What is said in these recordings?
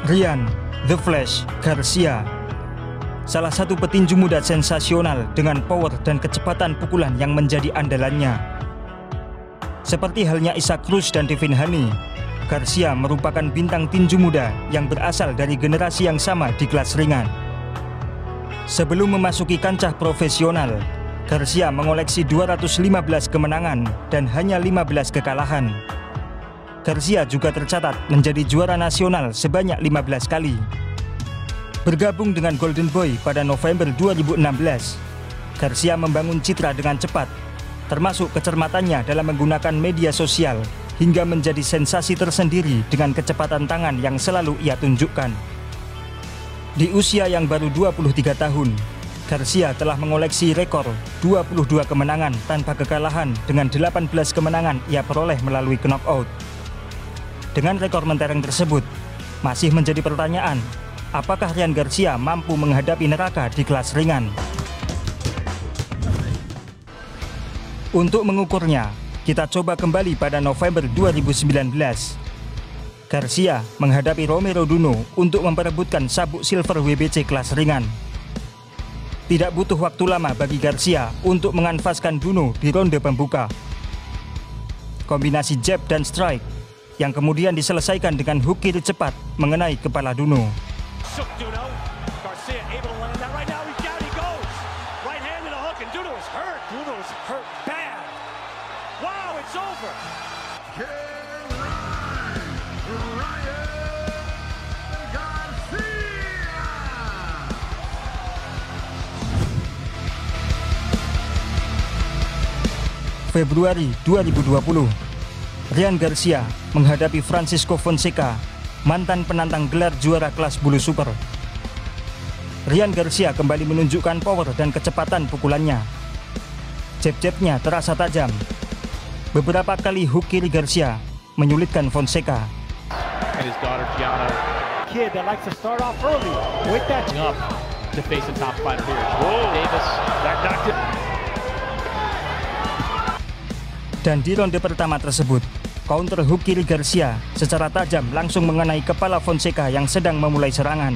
Ryan The Flash Garcia, salah satu petinju muda sensasional dengan power dan kecepatan pukulan yang menjadi andalannya. Seperti halnya Isaac Cruz dan Devin Haney, Garcia merupakan bintang tinju muda yang berasal dari generasi yang sama di kelas ringan. Sebelum memasuki kancah profesional, Garcia mengoleksi 215 kemenangan dan hanya 15 kekalahan. Garcia juga tercatat menjadi juara nasional sebanyak 15 kali. Bergabung dengan Golden Boy pada November 2016, Garcia membangun citra dengan cepat, termasuk kecermatannya dalam menggunakan media sosial, hingga menjadi sensasi tersendiri dengan kecepatan tangan yang selalu ia tunjukkan. Di usia yang baru 23 tahun, Garcia telah mengoleksi rekor 22 kemenangan tanpa kekalahan dengan 18 kemenangan ia peroleh melalui knockout. Dengan rekor mentereng tersebut, masih menjadi pertanyaan, apakah Ryan Garcia mampu menghadapi neraka di kelas ringan? Untuk mengukurnya, kita coba kembali pada November 2019. Garcia menghadapi Romero Duno untuk memperebutkan sabuk silver WBC kelas ringan. Tidak butuh waktu lama bagi Garcia untuk menganfaskan Duno di ronde pembuka. Kombinasi jab dan strike yang kemudian diselesaikan dengan hook kiri cepat mengenai kepala Duno. Februari 2020, Ryan Garcia menghadapi Francisco Fonseca, mantan penantang gelar juara kelas bulu super. Ryan Garcia kembali menunjukkan power dan kecepatan pukulannya. Jab-jabnya terasa tajam. Beberapa kali hook kiri Garcia menyulitkan Fonseca. Dan di ronde pertama tersebut, counter hook kiri Garcia secara tajam langsung mengenai kepala Fonseca yang sedang memulai serangan.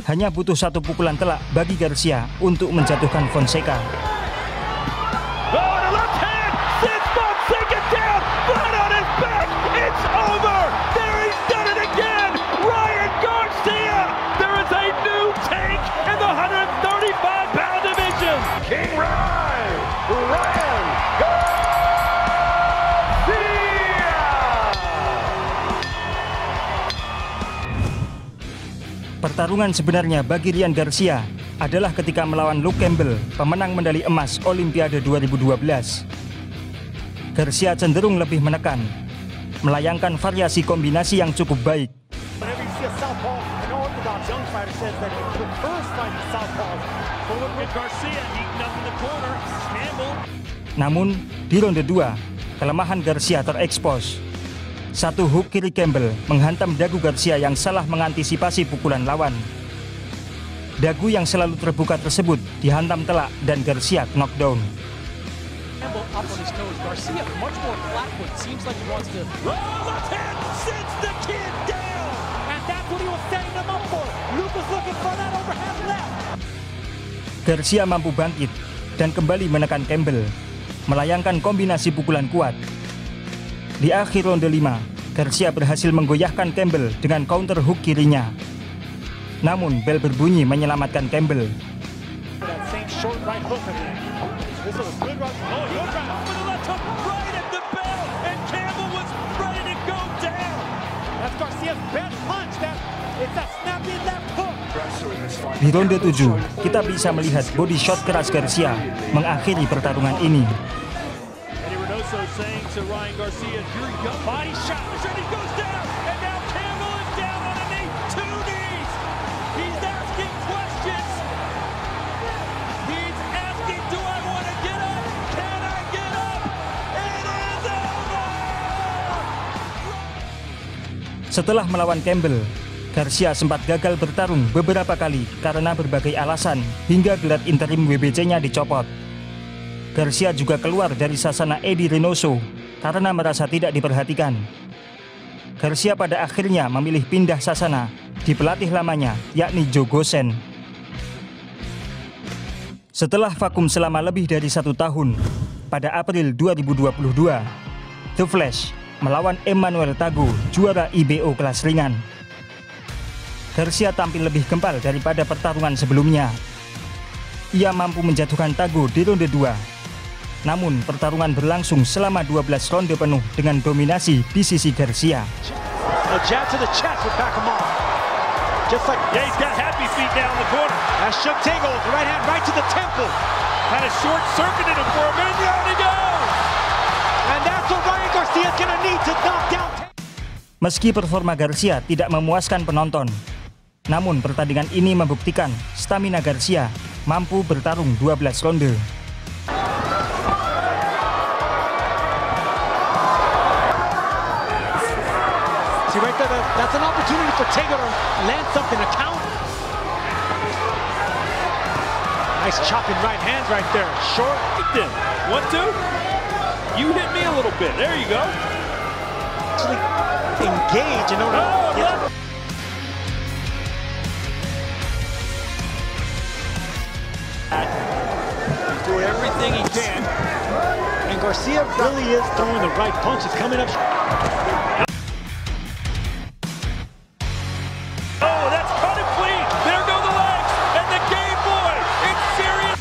Hanya butuh satu pukulan telak bagi Garcia untuk menjatuhkan Fonseca. Pertarungan sebenarnya bagi Ryan Garcia adalah ketika melawan Luke Campbell, pemenang medali emas Olimpiade 2012. Garcia cenderung lebih menekan, melayangkan variasi kombinasi yang cukup baik. Namun, di ronde 2, kelemahan Garcia terekspos. Satu hook kiri Campbell menghantam dagu Garcia yang salah mengantisipasi pukulan lawan. Dagu yang selalu terbuka tersebut dihantam telak dan Garcia knockdown. Garcia mampu bangkit dan kembali menekan Campbell, melayangkan kombinasi pukulan kuat. Di akhir ronde 5, Garcia berhasil menggoyahkan Campbell dengan counter hook kirinya. Namun bel berbunyi menyelamatkan Campbell. Di ronde 7, kita bisa melihat body shot keras Garcia mengakhiri pertarungan ini. Saying to Ryan Garcia, your young body shot, and he goes down, and now Campbell is down on a knee, 2 knees. He's asking questions. He's asking, do I want to get up? Can I get up? It is over. Setelah melawan Campbell, Garcia sempat gagal bertarung beberapa kali karena berbagai alasan hingga gelar interim WBC-nya dicopot. Garcia juga keluar dari sasana Eddie Reynoso karena merasa tidak diperhatikan. Garcia pada akhirnya memilih pindah sasana di pelatih lamanya, yakni Joe Goossen. Setelah vakum selama lebih dari 1 tahun, pada April 2022, The Flash melawan Emmanuel Tagu, juara IBO kelas ringan. Garcia tampil lebih gempal daripada pertarungan sebelumnya. Ia mampu menjatuhkan Tagu di ronde 2. Namun pertarungan berlangsung selama 12 ronde penuh dengan dominasi di sisi Garcia. Meski performa Garcia tidak memuaskan penonton, namun pertandingan ini membuktikan stamina Garcia mampu bertarung 12 ronde. See right there, that's an opportunity for Taylor to land something to count. Nice chopping right hands right there. Short. 1-2. You hit me a little bit. There you go. Actually engage in order to get He's doing everything he can. And Garcia really is throwing the right punches coming up. Oh, that's cut it clean. There go the legs. And the game boy. It's serious.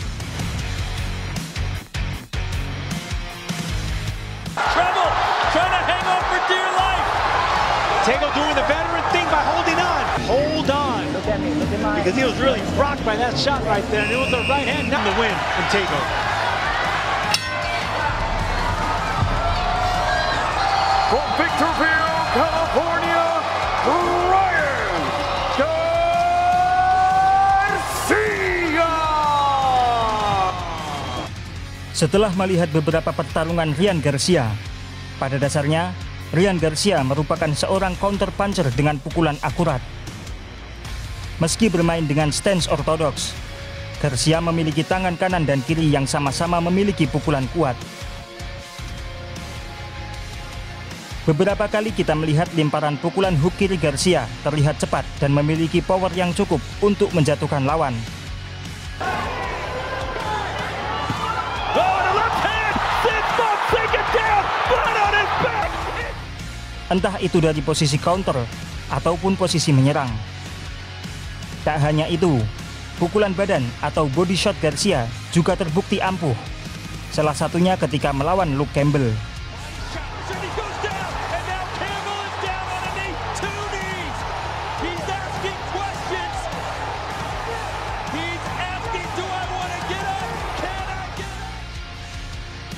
Trouble. Trying to hang on for dear life. Tego doing the veteran thing by holding on. Hold on. Look at me, look at mine. Because he was really rocked by that shot right there. And it was the right hand, not the win from Tego. From Victorville, California, Ryan Garcia. Setelah melihat beberapa pertarungan Ryan Garcia, pada dasarnya Ryan Garcia merupakan seorang counter puncher dengan pukulan akurat. Meski bermain dengan stance ortodoks, Garcia memiliki tangan kanan dan kiri yang sama-sama memiliki pukulan kuat. Beberapa kali kita melihat limparan pukulan hook kiri Garcia terlihat cepat dan memiliki power yang cukup untuk menjatuhkan lawan. Entah itu dari posisi counter ataupun posisi menyerang. Tak hanya itu, pukulan badan atau body shot Garcia juga terbukti ampuh. Salah satunya ketika melawan Luke Campbell.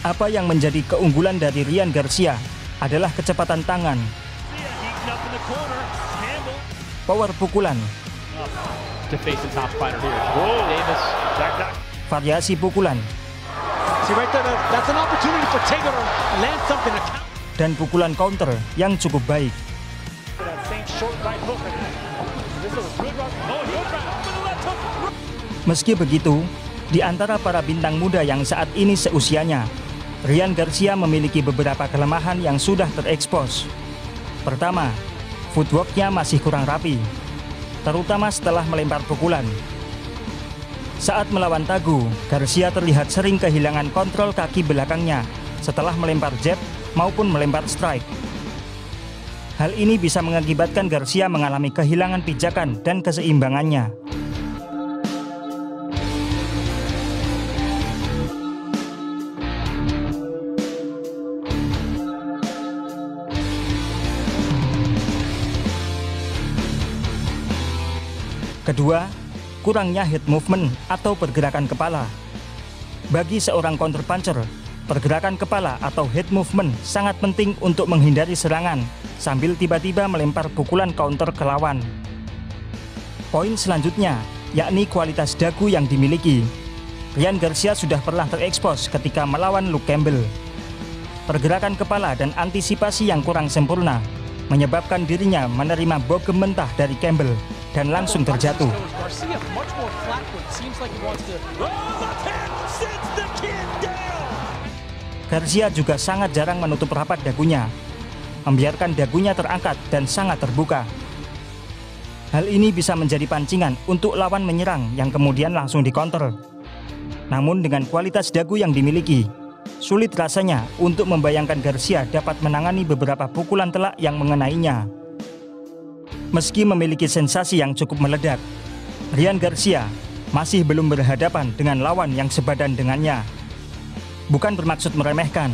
Apa yang menjadi keunggulan dari Ryan Garcia adalah kecepatan tangan, power pukulan, variasi pukulan, dan pukulan counter yang cukup baik. Meski begitu, di antara para bintang muda yang saat ini seusianya, Ryan Garcia memiliki beberapa kelemahan yang sudah terekspos. Pertama, footworknya masih kurang rapi, terutama setelah melempar pukulan. Saat melawan Tagu, Garcia terlihat sering kehilangan kontrol kaki belakangnya setelah melempar jab maupun melempar strike. Hal ini bisa mengakibatkan Garcia mengalami kehilangan pijakan dan keseimbangannya. Kedua, kurangnya head movement atau pergerakan kepala. Bagi seorang counter puncher, pergerakan kepala atau head movement sangat penting untuk menghindari serangan sambil tiba-tiba melempar pukulan counter ke lawan. Poin selanjutnya, yakni kualitas dagu yang dimiliki. Ryan Garcia sudah pernah terekspos ketika melawan Luke Campbell. Pergerakan kepala dan antisipasi yang kurang sempurna menyebabkan dirinya menerima bogem mentah dari Campbell dan langsung terjatuh. Garcia juga sangat jarang menutup rapat dagunya. membiarkan dagunya terangkat dan sangat terbuka. Hal ini bisa menjadi pancingan untuk lawan menyerang yang kemudian langsung dikonter. Namun dengan kualitas dagu yang dimiliki, sulit rasanya untuk membayangkan Garcia dapat menangani beberapa pukulan telak yang mengenainya. Meski memiliki sensasi yang cukup meledak, Ryan Garcia masih belum berhadapan dengan lawan yang sebadan dengannya. Bukan bermaksud meremehkan,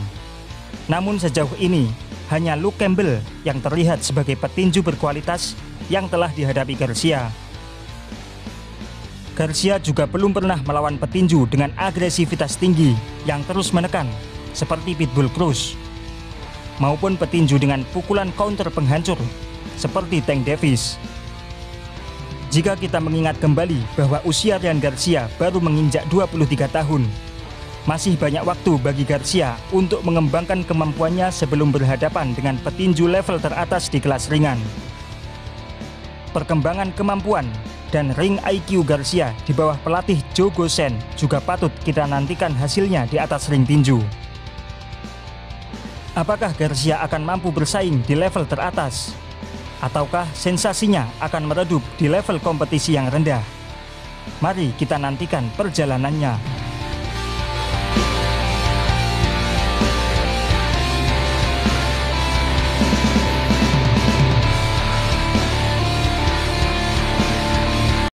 namun sejauh ini hanya Luke Campbell yang terlihat sebagai petinju berkualitas yang telah dihadapi Garcia. Garcia juga belum pernah melawan petinju dengan agresivitas tinggi yang terus menekan seperti Pitbull Cruz, maupun petinju dengan pukulan counter penghancur seperti Tank Davis. Jika kita mengingat kembali bahwa usia Ryan Garcia baru menginjak 23 tahun, masih banyak waktu bagi Garcia untuk mengembangkan kemampuannya sebelum berhadapan dengan petinju level teratas di kelas ringan. Perkembangan kemampuan dan ring IQ Garcia di bawah pelatih Joe Gosen juga patut kita nantikan hasilnya di atas ring tinju. Apakah Garcia akan mampu bersaing di level teratas? Ataukah sensasinya akan meredup di level kompetisi yang rendah? Mari kita nantikan perjalanannya.